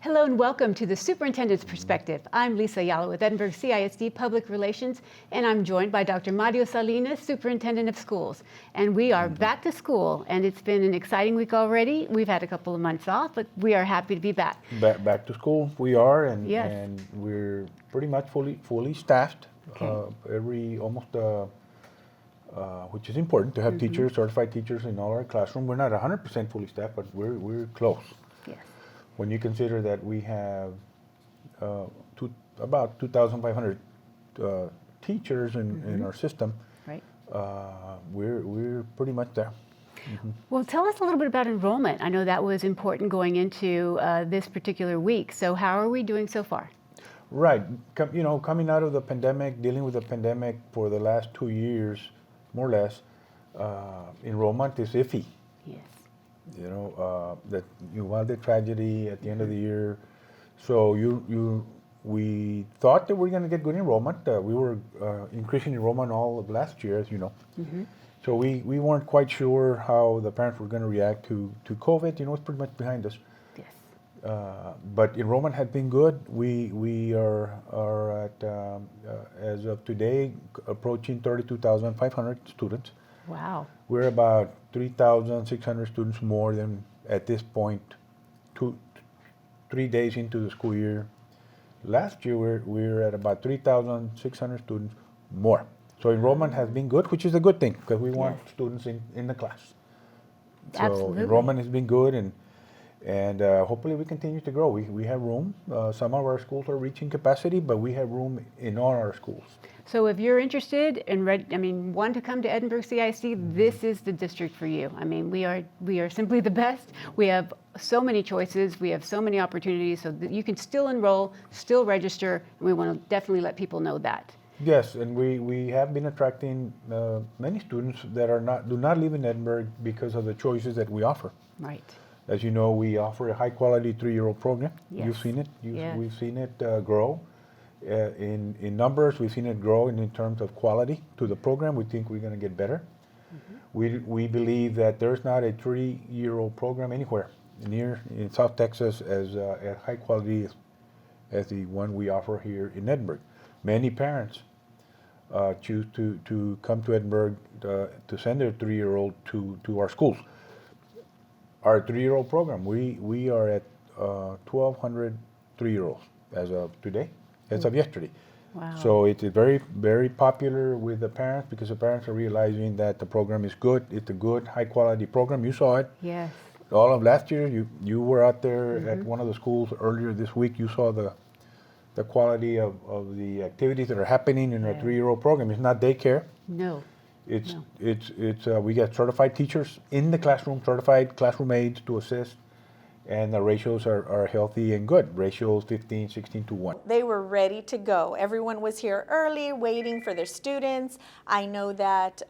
Hello and welcome to the Superintendent's Perspective. I'm Lisa Ayala with Edinburgh CISD Public Relations, and I'm joined by Dr. Mario Salinas, Superintendent of Schools. And we are back to school, and it's been an exciting week already. We've had a couple of months off, but we are happy to be back. Back to school, we are, and Yes. and we're pretty much fully staffed. Okay. Which is important to have teachers, certified teachers in all our classroom. We're not 100% fully staffed, but we're close. Yes. When you consider that we have about 2,500 teachers in our system, Right. we're pretty much there. Well, tell us a little bit about enrollment. I know that was important going into this particular week. So how are we doing so far? Right. Coming out of the pandemic, dealing with the pandemic for the last 2 years, more or less, enrollment is iffy. Yes. That you had the tragedy at the end of the year. So we thought that we were going to get good enrollment. We were increasing enrollment all of last year, as you know. So we weren't quite sure how the parents were going to react to COVID. It's pretty much behind us. Yes. But enrollment has been good. We are at, as of today, approaching 32,500 students. Wow. We're about 3,600 students more than at this point, 3 days into the school year. Last year, we're at about 3,600 students more. So enrollment has been good, which is a good thing because we want students in the class. So Absolutely. enrollment has been good, and hopefully we continue to grow. We have room. Some of our schools are reaching capacity, but we have room in all our schools. So if you're interested and want to come to Edinburgh CIC, this is the district for you. I mean, we are simply the best. We have so many choices. We have so many opportunities so that you can still enroll, still register, and we want to definitely let people know that. Yes, and we have been attracting many students that do not live in Edinburgh because of the choices that we offer. Right. As you know, we offer a high-quality 3-year-old program. Yes. You've seen it. Yes. We've seen it grow. In numbers, we've seen it grow in terms of quality to the program. We think we're going to get better. We believe that there's not a 3-year-old program anywhere near in South Texas as high quality as the one we offer here in Edinburgh. Many parents choose to come to Edinburgh to send their 3-year-old to our schools. Our 3-year-old program, we are at 1,200 3-year-olds as of today. As of yesterday. Wow. So it is very, very popular with the parents because the parents are realizing that the program is good. It's a good, high-quality program. You saw it. Yes. All of last year, you were out there at one of the schools earlier this week. You saw the quality of the activities that are happening in our 3-year-old program. It's not daycare. No. It's we get certified teachers in the classroom, certified classroom aides to assist. And the ratios are healthy and good. Ratios 15, 16 to 1. They were ready to go. Everyone was here early, waiting for their students. I know that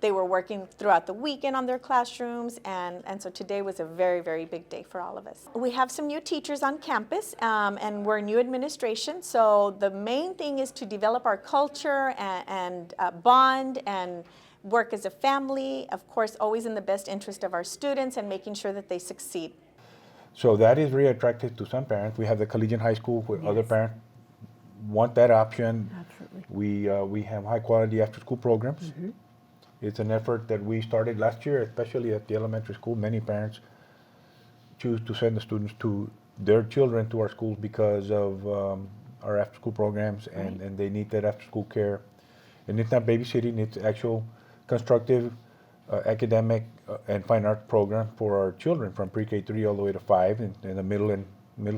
they were working throughout the weekend on their classrooms, and so today was a very, very big day for all of us. We have some new teachers on campus, and we're new administration, so the main thing is to develop our culture and bond and work as a family, of course, always in the best interest of our students and making sure that they succeed. So that is very attractive to some parents. We have the collegiate high school where other parents want that option. Absolutely. We have high quality after school programs. It's an effort that we started last year, especially at the elementary school. Many parents choose to send the students to their children to our schools because of our after school programs and they need that after school care. And it's not babysitting, it's actual constructive academic and fine art program for our children from pre-K3 all the way to 5 in the middle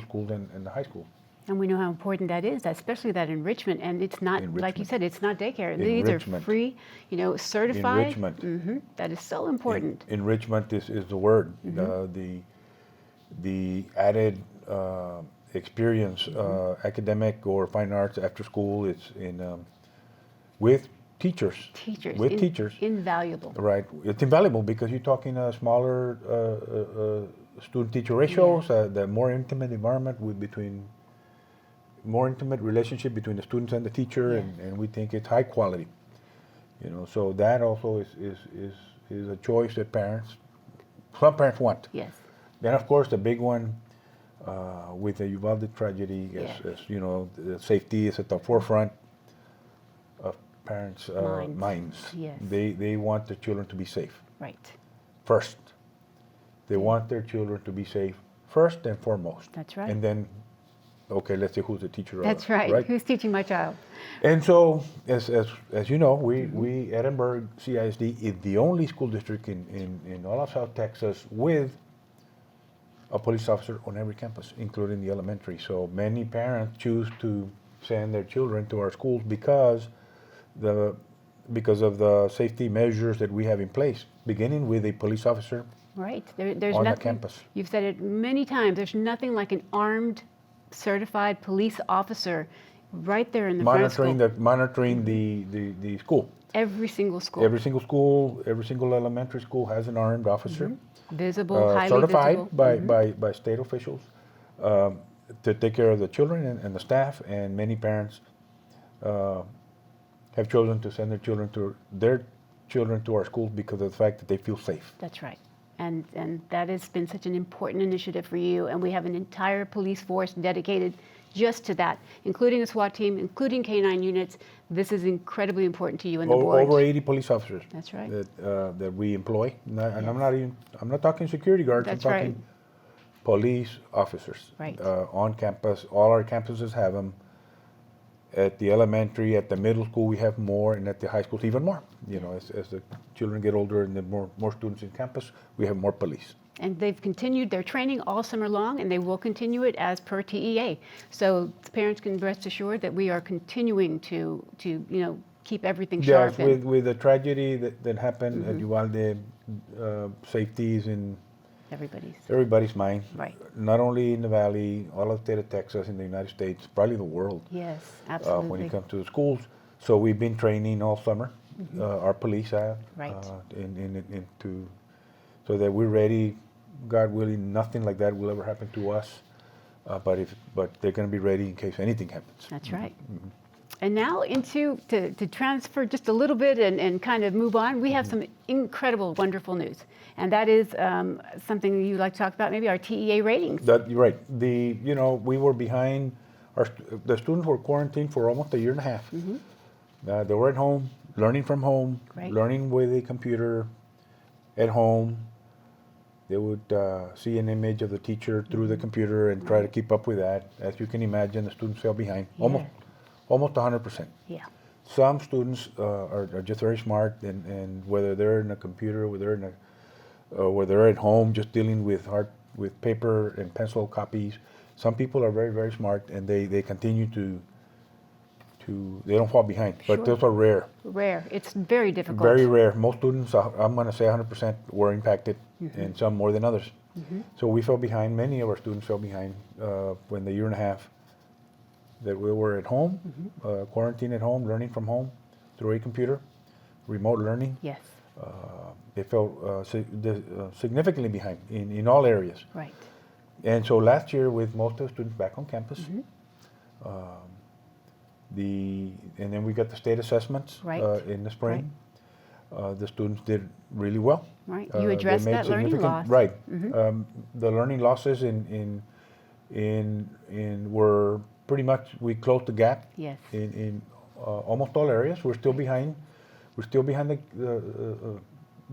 school and the high school. And we know how important that is, especially that enrichment. And it's not, like you said, it's not daycare. These are free, certified. Enrichment. That is so important. Enrichment is the word. The added experience, academic or fine arts after school, it's with teachers. Teachers. Invaluable. Right. It's invaluable because you're talking a smaller student-teacher ratios, the more intimate environment more intimate relationship between the students and the teacher, and we think it's high quality. So that also is a choice that some parents want. Yes. Then of course the big one with the Uvalde tragedy, Yes. as you know, the safety is at the forefront of parents' minds. Yes. They want their children to be safe Right. first. They want their children to be safe first and foremost. That's right. And then, okay, let's see who's the teacher. That's right. Who's teaching my child? And so, as you know, we Edinburgh CISD is the only school district in all of South Texas with a police officer on every campus, including the elementary. So many parents choose to send their children to our schools because of the safety measures that we have in place, beginning with a police officer Right. There's on the nothing. campus. You've said it many times. There's nothing like an armed, certified police officer right there in the front of school. Monitoring the school. Every single school. Every single school, every single elementary school has an armed officer. Visible, highly certified visible. by state officials to take care of the children and the staff, and many parents have chosen to send their children to our schools because of the fact that they feel safe. That's right. And that has been such an important initiative for you. And we have an entire police force dedicated just to that, including a SWAT team, including K-9 units. This is incredibly important to you and the board. Over 80 police officers. That's right. That we employ, and I'm not talking security guards. That's I'm talking right. police officers. Right. On campus, all our campuses have them. At the elementary, at the middle school, we have more, and at the high schools, even more. You know, as the children get older and there are more students in campus, we have more police. And they've continued their training all summer long, and they will continue it as per TEA. So parents can rest assured that we are continuing to keep everything sharp. Yes, with the tragedy that happened at Uvalde, safety is in everybody's mind. Right. Not only in the Valley, all of the state of Texas, in the United States, probably the world. Yes, absolutely. When it comes to the schools. So we've been training all summer, our police have, Right. so that we're ready. God willing, nothing like that will ever happen to us. But they're going to be ready in case anything happens. That's right. And now to transfer just a little bit and kind of move on, we have some incredible, wonderful news. And that is something you'd like to talk about, maybe our TEA ratings. You're right. We were behind. The students were quarantined for almost a year and a half. They were at home, learning from home, Right. learning with a computer at home. They would see an image of the teacher through the computer and try to keep up with that. As you can imagine, the students fell behind, almost 100%. Yeah. Some students are just very smart, and whether they're in a computer, whether they're at home just dealing with paper and pencil copies. Some people are very, very smart, and they continue to they don't fall behind. Sure. But those are rare. Rare. It's very difficult. Very rare. Most students, I'm going to say 100%, were impacted, and some more than others. So we fell behind. Many of our students fell behind when the year and a half that we were at home, quarantined at home, learning from home through a computer, remote learning. Yes. They fell significantly behind in all areas. Right. And so last year, with most of the students back on campus, and then we got the state assessments Right. In the spring. The students did really well. Right. You They addressed made that learning significant- loss. Right. The learning losses were pretty much, we closed the gap. Yes. In almost all areas. We're still behind. We're still behind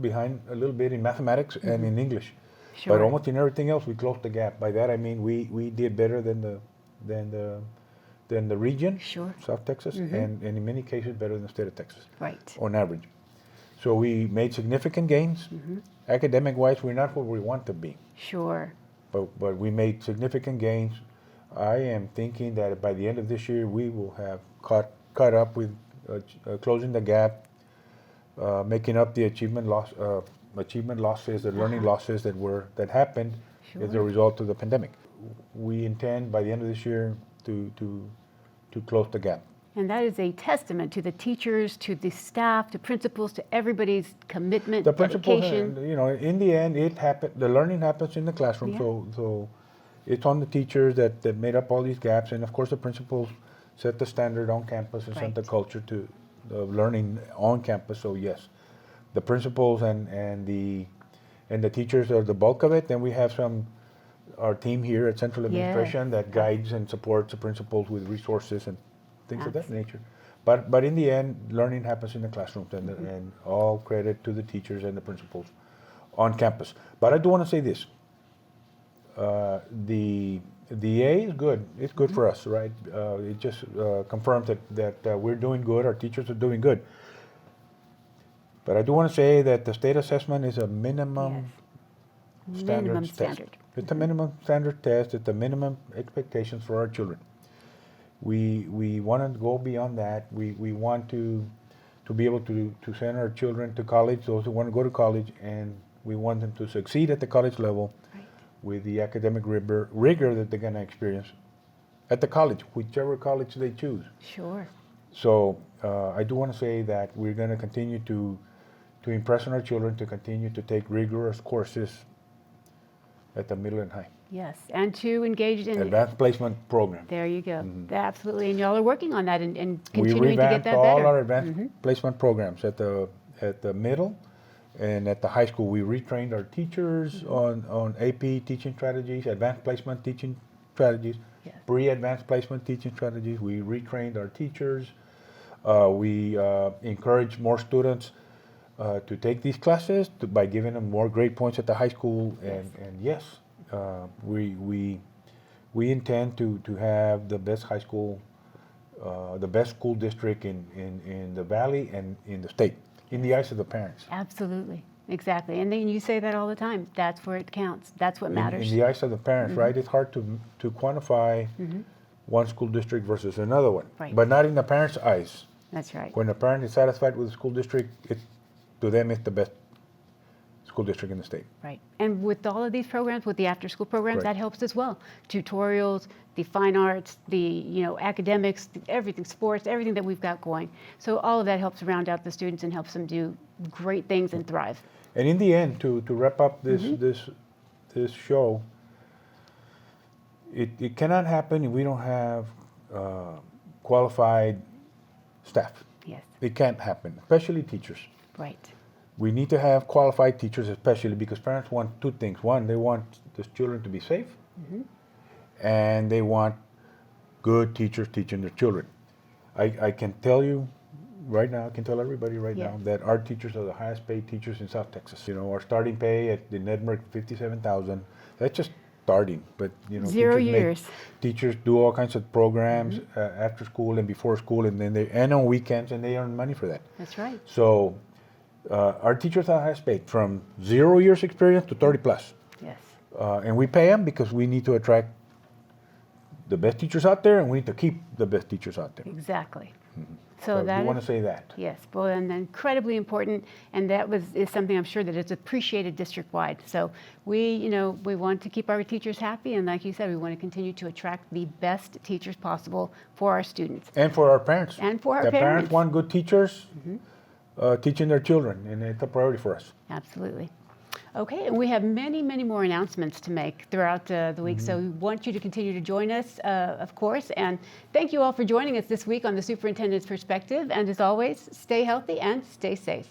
behind a little bit in mathematics and in English. Sure. But almost in everything else, we closed the gap. By that I mean we did better than the region, Sure. South Texas, and in many cases better than the state of Texas, Right. on average. So we made significant gains. Academic-wise, we're not where we want to be, Sure. but we made significant gains. I am thinking that by the end of this year, we will have caught up with closing the gap, making up the achievement losses, the learning losses that happened as a Sure. result of the pandemic. We intend by the end of this year to close the gap. And that is a testament to the teachers, to the staff, to principals, to everybody's commitment, The principal, dedication. in the end, it happened. The learning happens in the classroom, Yeah. so it's on the teachers that made up all these gaps, and of course the principals set the standard on campus and set the Right. culture to learning on campus. So yes, the principals and the teachers are the bulk of it. Then we have some our team here at Central Administration Yes. that guides and supports the principals with resources and things of that Absolutely. nature. But in the end, learning happens in the classrooms, and all credit to the teachers and the principals on campus. But I do want to say this. The A is good. It's good for us, right? It just confirms that we're doing good. Our teachers are doing good. But I do want to say that the state assessment is a minimum Minimum test. standard. It's a minimum standard test. It's the minimum expectations for our children. We want to go beyond that. We want to be able to send our children to college, those who want to go to college, and we want them to succeed at the college level Right. with the academic rigor that they're going to experience at the college, whichever college they choose. Sure. So I do want to say that we're going to continue to impress on our children to continue to take rigorous courses at the middle and high. Yes, and to engage in. Advanced placement program. There you go. Absolutely, and y'all are working on that and We continuing to get revamped that all better. our advanced placement programs at the middle and at the high school. We retrained our teachers on AP teaching strategies, advanced placement teaching strategies, Yes. pre-advanced placement teaching strategies. We retrained our teachers. We encourage more students to take these classes by giving them more grade points at the high school. And yes, we intend to have the best high school, the best school district in the valley and in the state, in the eyes of the parents. Absolutely, exactly. And then you say that all the time. That's where it counts. That's what matters. In the eyes of the parents, right? It's hard to quantify one school district versus another one. Right. But not in the parents' eyes. That's right. When a parent is satisfied with the school district, to them it's the best school district in the state. Right. And with all of these programs, with the after-school programs, Correct. that helps as well. Tutorials, the fine arts, the academics, everything, sports, everything that we've got going. So all of that helps round out the students and helps them do great things and thrive. And in the end, to wrap up this show, it cannot happen if we don't have qualified staff. Yes. It can't happen, especially teachers. Right. We need to have qualified teachers, especially because parents want two things. One, they want the children to be safe, and they want good teachers teaching their children. I can tell you right now, I can tell everybody right Yes. now that our teachers are the highest paid teachers in South Texas. Our starting pay at the Nedmark, $57,000. That's just starting, but 0 teachers years. Teachers do all kinds of programs after school and before school, and then and on weekends, and they earn money for that. That's right. So our teachers are highest paid from 0 years experience to 30 plus. Yes. And we pay them because we need to attract the best teachers out there, and we need to keep the best teachers out there. Exactly. So So I that do want to is, say that. yes, well, and incredibly important, and that is something I'm sure that is appreciated district-wide. So we want to keep our teachers happy, and like you said, we want to continue to attract the best teachers possible for our students. And for our parents. And for our the parents parents. want good teachers teaching their children, and it's a priority for us. Absolutely. Okay, and we have many, many more announcements to make throughout the week, so we want you to continue to join us, of course. And thank you all for joining us this week on the Superintendent's Perspective. And as always, stay healthy and stay safe.